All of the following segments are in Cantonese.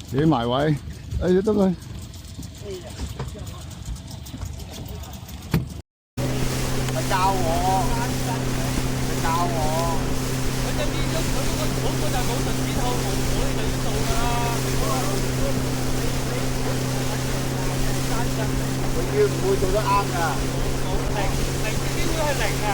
企埋位，哎呀得佢。佢教我，佢教我。佢就變咗佢嗰個就冇純子套，我哋就要做㗎啦。永遠唔會做得啱㗎。零應該係零啊。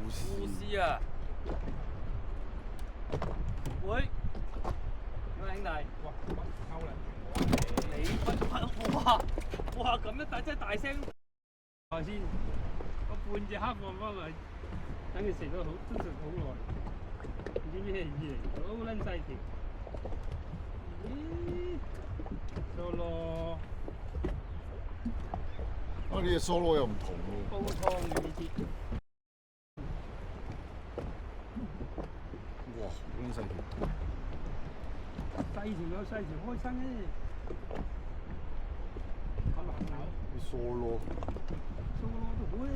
護士啊！喂，兄弟，哇，夠啦！你哇咁一大真係大聲！頭先個半隻黑放翻嚟，等佢食咗好都食好耐，唔知咩魚嚟，好撚細條。咦？蘇羅，呢隻蘇羅又唔同喎。煲湯嘅呢啲。哇，好撚細條。細條有細條開心咧。咁難搞。啲蘇羅。蘇羅都好咧，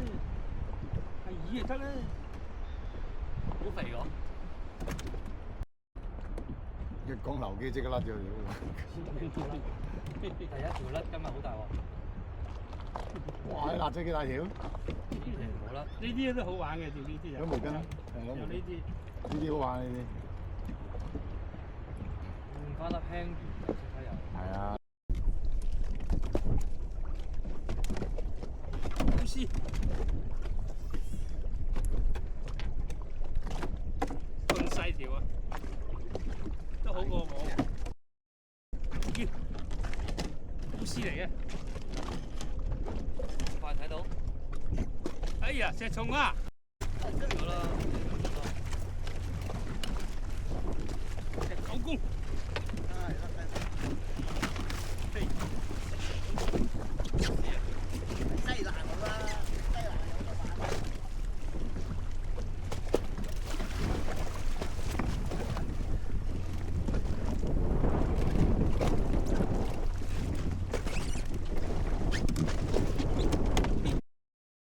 係魚就得啦。好肥喎！一講流機即刻甩咗條。第一條甩，今日好大鑊。哇！辣咗幾大條？呢條冇甩，呢啲都好玩嘅，條呢啲就。有毛巾啊？有呢啲。呢啲好玩呢啲。換翻粒輕魚就即刻有。係啊。好絲。咁細條啊，都好過我。咦？好絲嚟嘅。快睇到。哎呀，石蟲啊！咗啦。石狗公。西蘭好啦，西蘭有得買。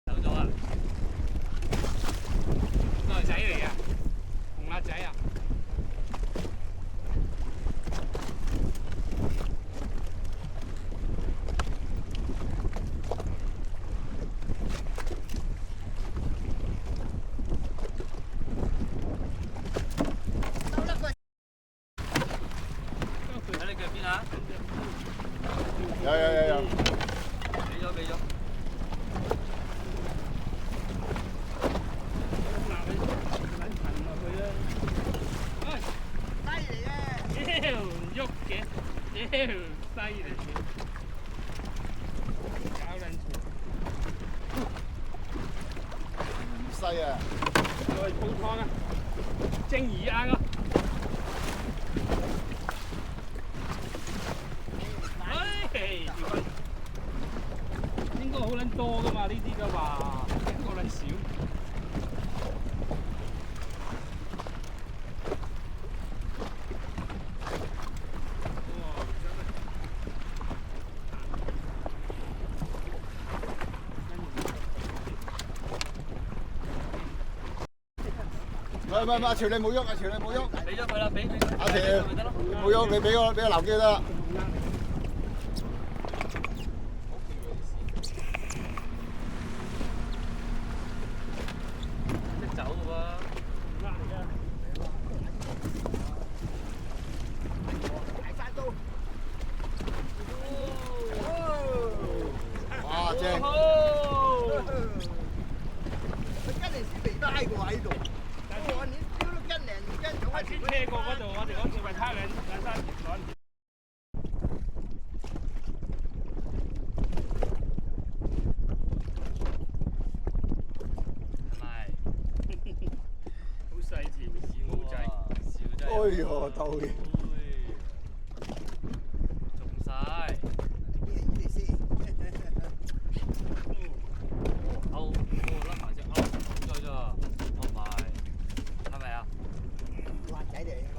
走咗啊！內仔嚟啊，紅辣仔啊！喺你腳邊啊！有。俾咗。犀利啊！屌唔喐嘅，屌犀利嘅，搞撚錯。唔細啊！再煲湯啊！蒸魚啱啊！應該好撚多噶嘛，呢啲嘅話，好撚少。唔，阿潮你冇喐，阿潮你冇喐。俾咗佢啦，俾阿潮冇喐，你俾個流機得啦。識走嘅喎。大山刀。哇！正。佢一年先未拉過喺度。我年丟咗一年2斤，係先車過嗰度，我哋嗰次咪差兩三條趕。哎呦，到嘅。中晒。勾，甩埋隻勾，好在咋？唔係，係咪啊？滑仔嚟應該。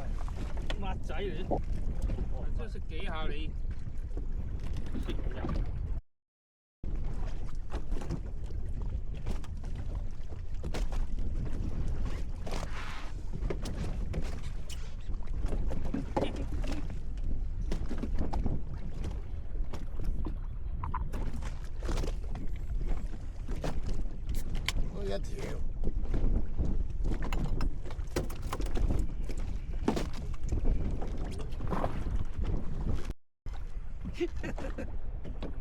抹仔嚟，真係識幾下你。食入。一條。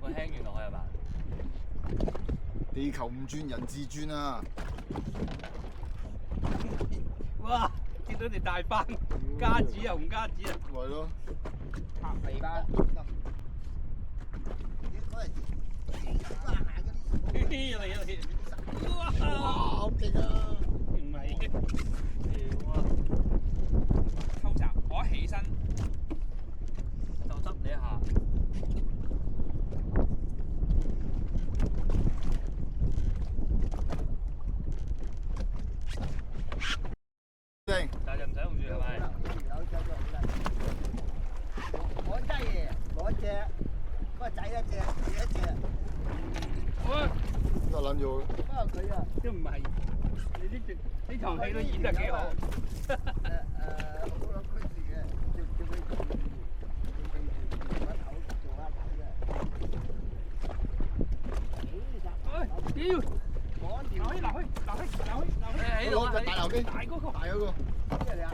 我輕完落去係嘛？地球唔轉人自轉啊！哇！見到條大班，加子又唔加子啊！咪咯。拍肥班。嚟啊嚟！哇！好勁啊！唔係嘅，屌啊！偷襲，我一起身就執你一下。正。但係唔使用住係咪？我真係攞隻，嗰個仔一隻，自己一隻。喂！得撚咗。不過佢啊，都唔係，你呢場戲都演得幾好。好諗佢住嘅，叫佢做下頭做下頭嘅。屌！攞條留去！喺度啊！大流機。大嗰個。大嗰個。咩嚟啊？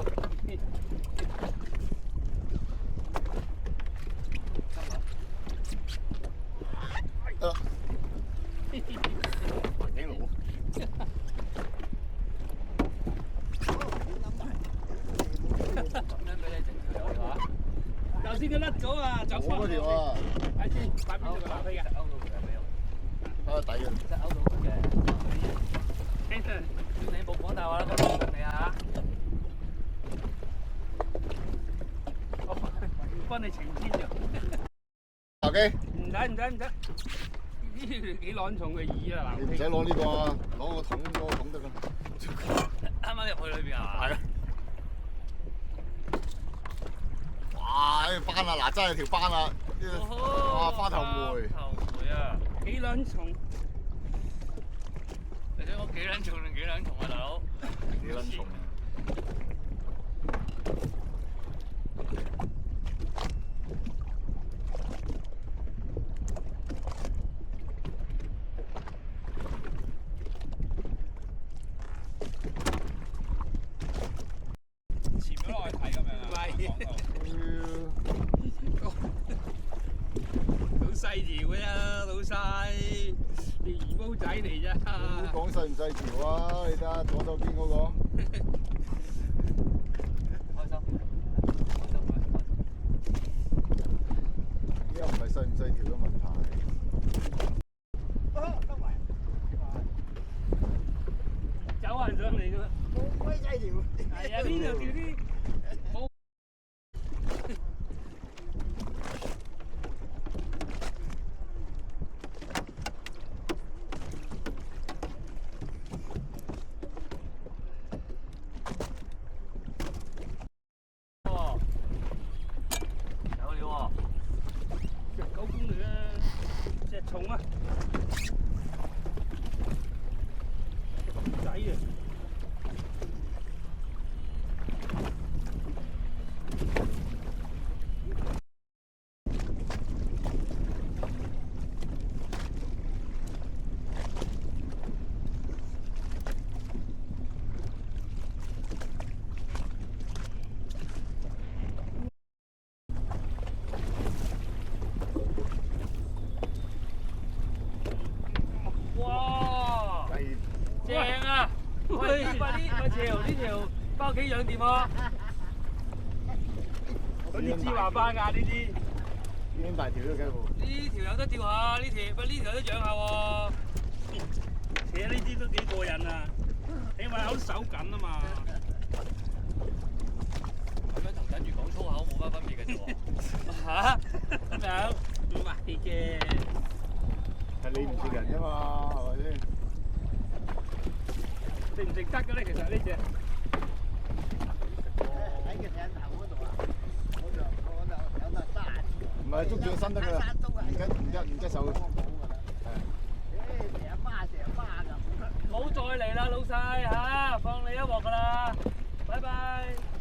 得啦。環境佬。咁樣俾你整條係嘛？頭先佢甩咗啊，就我嗰條啊。睇先，擺邊度個南飛嘅？勾到佢係咪？睇下底嘅。即係勾到佢嘅。你冇講大話啦，咁你啊！我幫你澄清咗。手機。唔使，呢條幾撚重嘅耳啊！你唔使攞呢個啊，攞個桶得㗎。啱啱入去裏邊啊！係啊。哇！呢班啊，嗱真係條班啊！哇，花頭梅。花頭梅啊！幾撚重？你想講幾撚重定幾撚重啊，大佬？幾撚重啊？潛咗落去睇咁樣啊？好細條嘅啫，老細，條魚煲仔嚟啫。唔好講細唔細條啊！你睇下左手邊嗰個。開心。依家唔係細唔細條嘅問題。走人上嚟㗎啦。好鬼細條。係啊，呢度條啲冇。9公里啊，隻重啊，仔啊！哇！正啊！喂，快條呢條翻屋企養掂啊！嗰啲芝華斑㗎呢啲。已經大條咗幾部。呢條有得釣下，呢條有得養下喎。其實呢啲都幾過癮啊！起碼有手緊啊嘛。乜分別嘅啫喎。嚇？咁樣唔係嘅。係你唔食人啫嘛，係咪先？值唔值得嘅咧？其實呢只。喺個頂頭嗰度啊，我就有得揸住。唔係捉住個身得㗎啦，唔得手。唔好再嚟啦，老細嚇，放你一鑊㗎啦，拜拜。